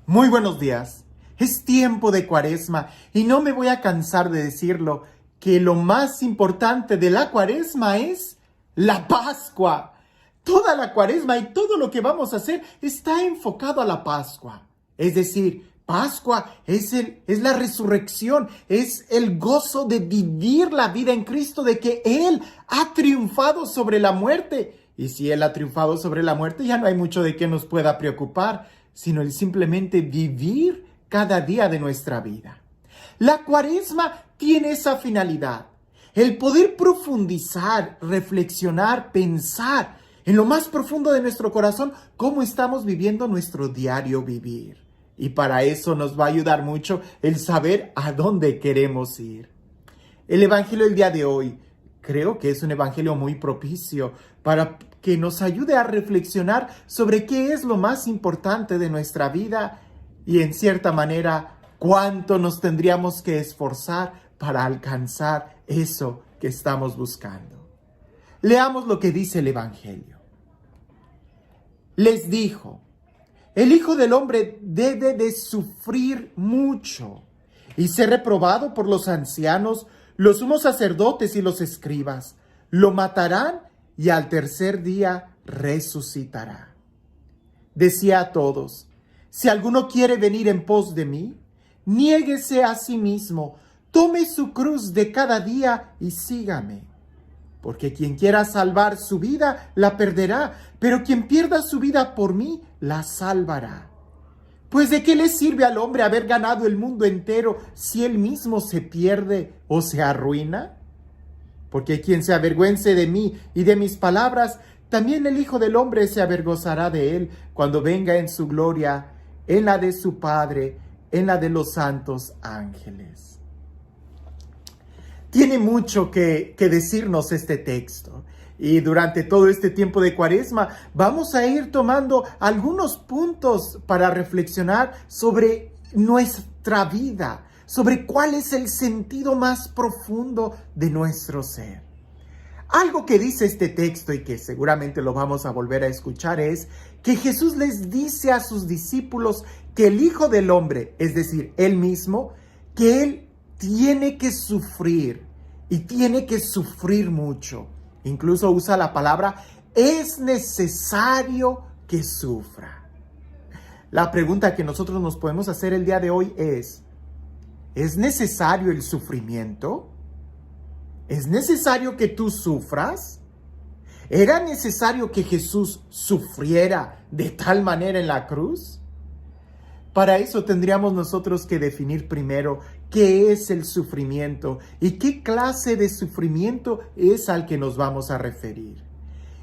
Muy buenos días. Es tiempo de Cuaresma y no me voy a cansar de decirlo, que lo más importante de la Cuaresma es la Pascua. Toda la Cuaresma y todo lo que vamos a hacer está enfocado a la Pascua. Es decir, Pascua es la resurrección, es el gozo de vivir la vida en Cristo, de que Él ha triunfado sobre la muerte. Y si Él ha triunfado sobre la muerte, ya no hay mucho de qué nos pueda preocupar, sino el simplemente vivir cada día de nuestra vida. La Cuaresma tiene esa finalidad, el poder profundizar, reflexionar, pensar en lo más profundo de nuestro corazón cómo estamos viviendo nuestro diario vivir. Y para eso nos va a ayudar mucho el saber a dónde queremos ir. El Evangelio del día de hoy creo que es un evangelio muy propicio para que nos ayude a reflexionar sobre qué es lo más importante de nuestra vida y, en cierta manera, cuánto nos tendríamos que esforzar para alcanzar eso que estamos buscando. Leamos lo que dice el evangelio. Les dijo: el Hijo del Hombre debe de sufrir mucho y ser reprobado por los ancianos, los sumos sacerdotes y los escribas. Lo matarán y al tercer día resucitará. Decía a todos: si alguno quiere venir en pos de mí, niéguese a sí mismo, tome su cruz de cada día y sígame. Porque quien quiera salvar su vida, la perderá, pero quien pierda su vida por mí, la salvará. Pues ¿de qué le sirve al hombre haber ganado el mundo entero si él mismo se pierde o se arruina? Porque quien se avergüence de mí y de mis palabras, también el Hijo del Hombre se avergonzará de él cuando venga en su gloria, en la de su Padre, en la de los santos ángeles. Tiene mucho que decirnos este texto. Y durante todo este tiempo de Cuaresma vamos a ir tomando algunos puntos para reflexionar sobre nuestra vida, sobre cuál es el sentido más profundo de nuestro ser. Algo que dice este texto y que seguramente lo vamos a volver a escuchar es que Jesús les dice a sus discípulos que el Hijo del Hombre, es decir, Él mismo, que Él tiene que sufrir y tiene que sufrir mucho. Incluso usa la palabra: es necesario que sufra. La pregunta que nosotros nos podemos hacer el día de hoy ¿es necesario el sufrimiento? ¿Es necesario que tú sufras? ¿Era necesario que Jesús sufriera de tal manera en la cruz? Para eso tendríamos nosotros que definir primero qué es el sufrimiento y qué clase de sufrimiento es al que nos vamos a referir.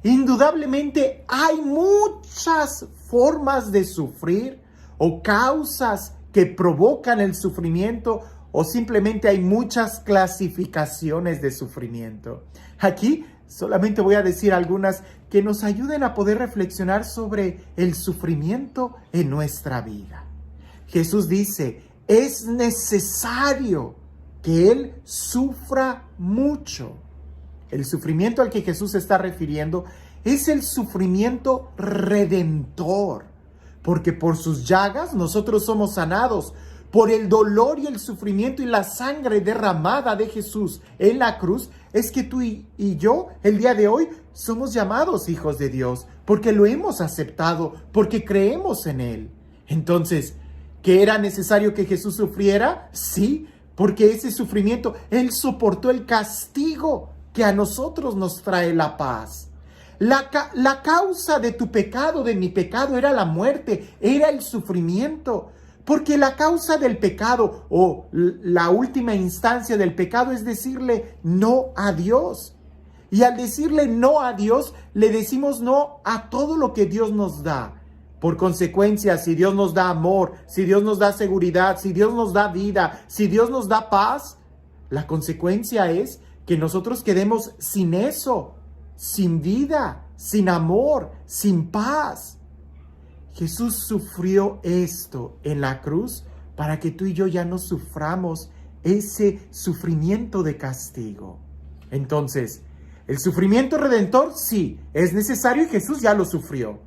Indudablemente hay muchas formas de sufrir o causas que provocan el sufrimiento, o simplemente hay muchas clasificaciones de sufrimiento. Aquí solamente voy a decir algunas que nos ayuden a poder reflexionar sobre el sufrimiento en nuestra vida. Jesús dice: es necesario que Él sufra mucho. El sufrimiento al que Jesús se está refiriendo es el sufrimiento redentor, porque por sus llagas nosotros somos sanados. Por el dolor y el sufrimiento y la sangre derramada de Jesús en la cruz, es que tú y yo el día de hoy somos llamados hijos de Dios, porque lo hemos aceptado, porque creemos en Él. Entonces, ¿que era necesario que Jesús sufriera? Sí, porque ese sufrimiento, Él soportó el castigo que a nosotros nos trae la paz. La causa de tu pecado, de mi pecado, era la muerte, era el sufrimiento. Porque la causa del pecado o la última instancia del pecado es decirle no a Dios. Y al decirle no a Dios, le decimos no a todo lo que Dios nos da. Por consecuencia, si Dios nos da amor, si Dios nos da seguridad, si Dios nos da vida, si Dios nos da paz, la consecuencia es que nosotros quedemos sin eso, sin vida, sin amor, sin paz. Jesús sufrió esto en la cruz para que tú y yo ya no suframos ese sufrimiento de castigo. Entonces, el sufrimiento redentor sí, es necesario y Jesús ya lo sufrió.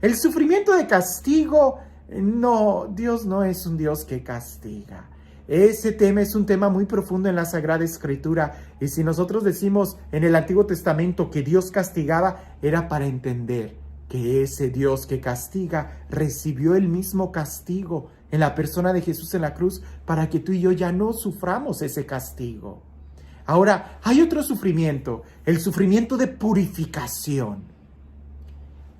El sufrimiento de castigo No, Dios no es un Dios que castiga. Ese tema es un tema muy profundo en la Sagrada Escritura. Y si nosotros decimos en el Antiguo Testamento que Dios castigaba, era para entender que ese Dios que castiga recibió el mismo castigo en la persona de Jesús en la cruz para que tú y yo ya no suframos ese castigo. Ahora, hay otro sufrimiento, el sufrimiento de purificación.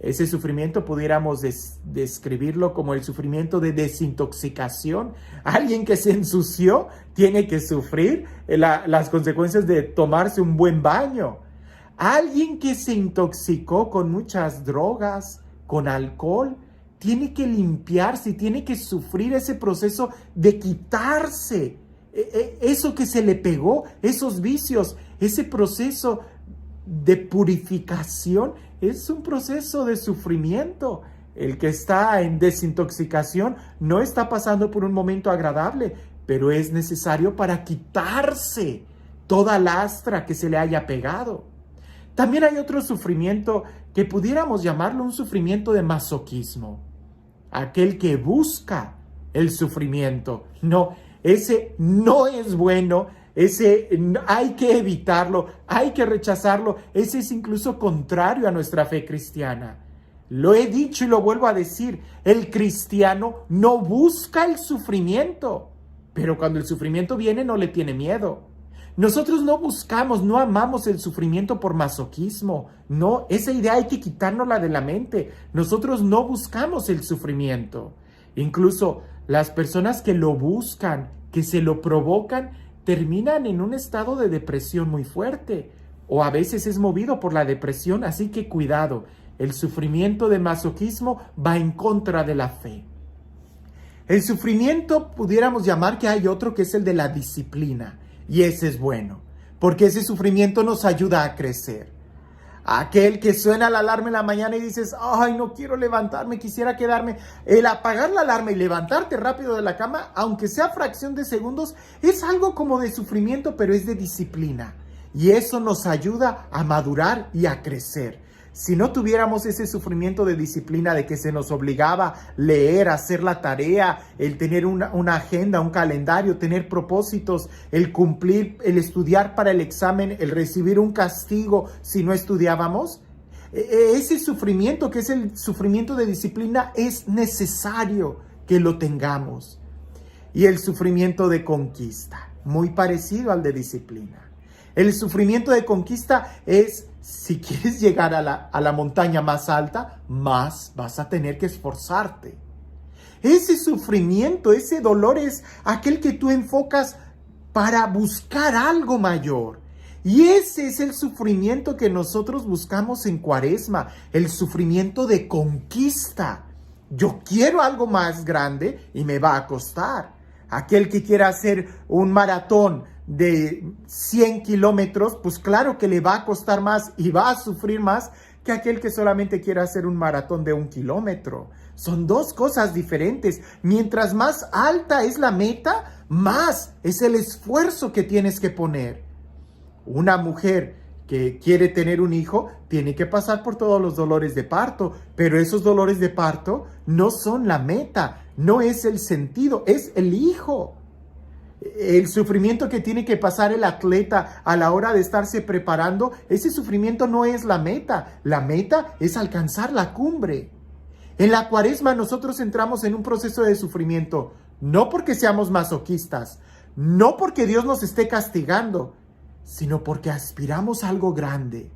Ese sufrimiento pudiéramos describirlo como el sufrimiento de desintoxicación. Alguien que se ensució tiene que sufrir las consecuencias de tomarse un buen baño. Alguien que se intoxicó con muchas drogas, con alcohol, tiene que limpiarse y tiene que sufrir ese proceso de quitarse eso que se le pegó, esos vicios, ese proceso de purificación. Es un proceso de sufrimiento. El que está en desintoxicación no está pasando por un momento agradable, pero es necesario para quitarse toda lastra que se le haya pegado. También hay otro sufrimiento que pudiéramos llamarlo un sufrimiento de masoquismo. Aquel que busca el sufrimiento. No, ese no es bueno. Ese hay que evitarlo, hay que rechazarlo. Ese es incluso contrario a nuestra fe cristiana. Lo he dicho y lo vuelvo a decir, el cristiano no busca el sufrimiento, pero cuando el sufrimiento viene no le tiene miedo. Nosotros no buscamos, no amamos el sufrimiento por masoquismo. No, esa idea hay que quitárnosla de la mente. Nosotros no buscamos el sufrimiento. Incluso las personas que lo buscan, que se lo provocan, terminan en un estado de depresión muy fuerte, o a veces es movido por la depresión, así que cuidado, el sufrimiento de masoquismo va en contra de la fe. El sufrimiento pudiéramos llamar que hay otro que es el de la disciplina, y ese es bueno, porque ese sufrimiento nos ayuda a crecer. Aquel que suena la alarma en la mañana y dices, ay, no quiero levantarme, quisiera quedarme. El apagar la alarma y levantarte rápido de la cama, aunque sea fracción de segundos, es algo como de sufrimiento, pero es de disciplina. Y eso nos ayuda a madurar y a crecer. Si no tuviéramos ese sufrimiento de disciplina de que se nos obligaba a leer, a hacer la tarea, el tener una agenda, un calendario, tener propósitos, el cumplir, el estudiar para el examen, el recibir un castigo si no estudiábamos, ese sufrimiento que es el sufrimiento de disciplina es necesario que lo tengamos. Y el sufrimiento de conquista, muy parecido al de disciplina. El sufrimiento de conquista es, si quieres llegar a la montaña más alta, más vas a tener que esforzarte. Ese sufrimiento, ese dolor es aquel que tú enfocas para buscar algo mayor. Y ese es el sufrimiento que nosotros buscamos en Cuaresma, el sufrimiento de conquista. Yo quiero algo más grande y me va a costar. Aquel que quiera hacer un maratón de 100 kilómetros, pues claro que le va a costar más y va a sufrir más que aquel que solamente quiera hacer un maratón de 1 kilómetro. Son dos cosas diferentes. Mientras más alta es la meta, más es el esfuerzo que tienes que poner. Una mujer que quiere tener un hijo tiene que pasar por todos los dolores de parto, pero esos dolores de parto no son la meta, no es el sentido, es el hijo. El sufrimiento que tiene que pasar el atleta a la hora de estarse preparando, ese sufrimiento no es la meta es alcanzar la cumbre. En la Cuaresma nosotros entramos en un proceso de sufrimiento, no porque seamos masoquistas, no porque Dios nos esté castigando, sino porque aspiramos a algo grande,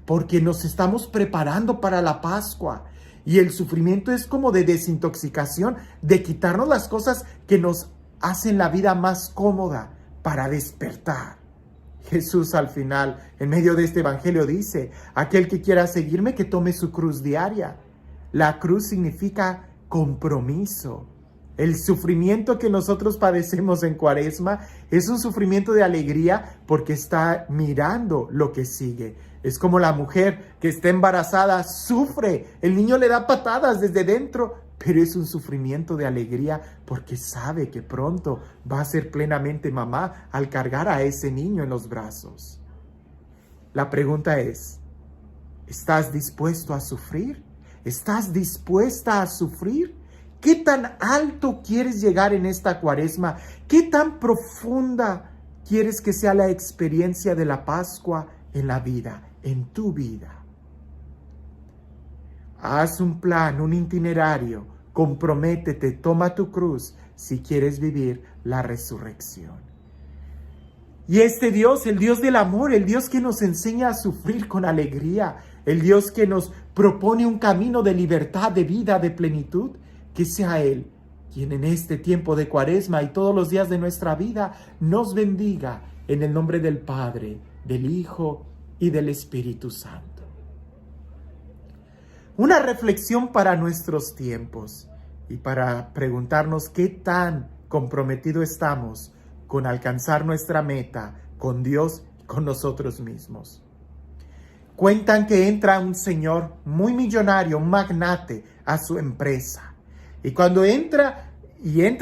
porque nos estamos preparando para la Pascua. Y el sufrimiento es como de desintoxicación, de quitarnos las cosas que nos hacen la vida más cómoda para despertar. Jesús al final, en medio de este evangelio, dice, aquel que quiera seguirme, que tome su cruz diaria. La cruz significa compromiso. El sufrimiento que nosotros padecemos en Cuaresma es un sufrimiento de alegría porque está mirando lo que sigue. Es como la mujer que está embarazada, sufre, el niño le da patadas desde dentro, pero es un sufrimiento de alegría porque sabe que pronto va a ser plenamente mamá al cargar a ese niño en los brazos. La pregunta es, ¿estás dispuesto a sufrir? ¿Estás dispuesta a sufrir? ¿Qué tan alto quieres llegar en esta Cuaresma? ¿Qué tan profunda quieres que sea la experiencia de la Pascua en la vida, en tu vida? Haz un plan, un itinerario, comprométete, toma tu cruz si quieres vivir la resurrección. Y este Dios, el Dios del amor, el Dios que nos enseña a sufrir con alegría, el Dios que nos propone un camino de libertad, de vida, de plenitud, que sea Él quien en este tiempo de Cuaresma y todos los días de nuestra vida nos bendiga en el nombre del Padre, del Hijo y del Espíritu Santo. Una reflexión para nuestros tiempos y para preguntarnos qué tan comprometidos estamos con alcanzar nuestra meta con Dios y con nosotros mismos. Cuentan que entra un señor muy millonario, un magnate, a su empresa. Y cuando entra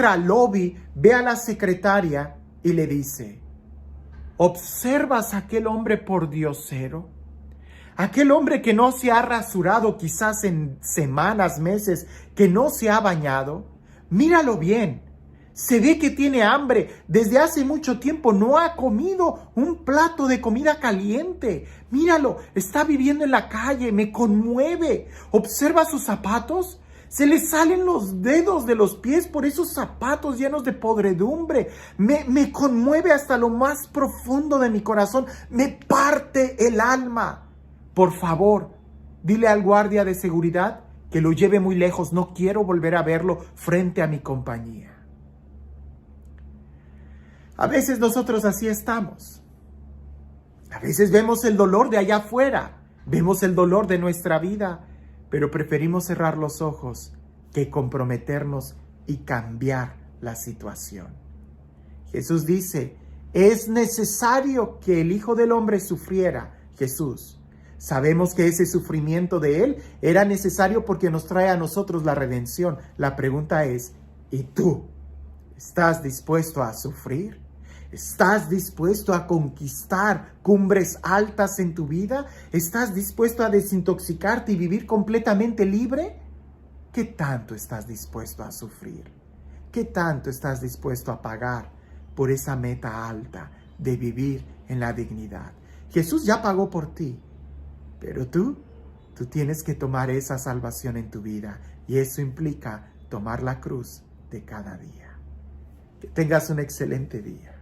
al lobby, ve a la secretaria y le dice: ¿observas a aquel hombre pordiosero? Aquel hombre que no se ha rasurado quizás en semanas, meses, que no se ha bañado. Míralo bien. Se ve que tiene hambre. Desde hace mucho tiempo no ha comido un plato de comida caliente. Míralo, está viviendo en la calle. Me conmueve. ¿Observa sus zapatos? Se le salen los dedos de los pies por esos zapatos llenos de podredumbre. Me conmueve hasta lo más profundo de mi corazón. Me parte el alma. Por favor, dile al guardia de seguridad que lo lleve muy lejos. No quiero volver a verlo frente a mi compañía. A veces nosotros así estamos. A veces vemos el dolor de allá afuera. Vemos el dolor de nuestra vida. Pero preferimos cerrar los ojos que comprometernos y cambiar la situación. Jesús dice: es necesario que el Hijo del Hombre sufriera. Jesús, sabemos que ese sufrimiento de Él era necesario porque nos trae a nosotros la redención. La pregunta es: ¿y tú? ¿Estás dispuesto a sufrir? ¿Estás dispuesto a conquistar cumbres altas en tu vida? ¿Estás dispuesto a desintoxicarte y vivir completamente libre? ¿Qué tanto estás dispuesto a sufrir? ¿Qué tanto estás dispuesto a pagar por esa meta alta de vivir en la dignidad? Jesús ya pagó por ti, pero tú tienes que tomar esa salvación en tu vida, y eso implica tomar la cruz de cada día. Que tengas un excelente día.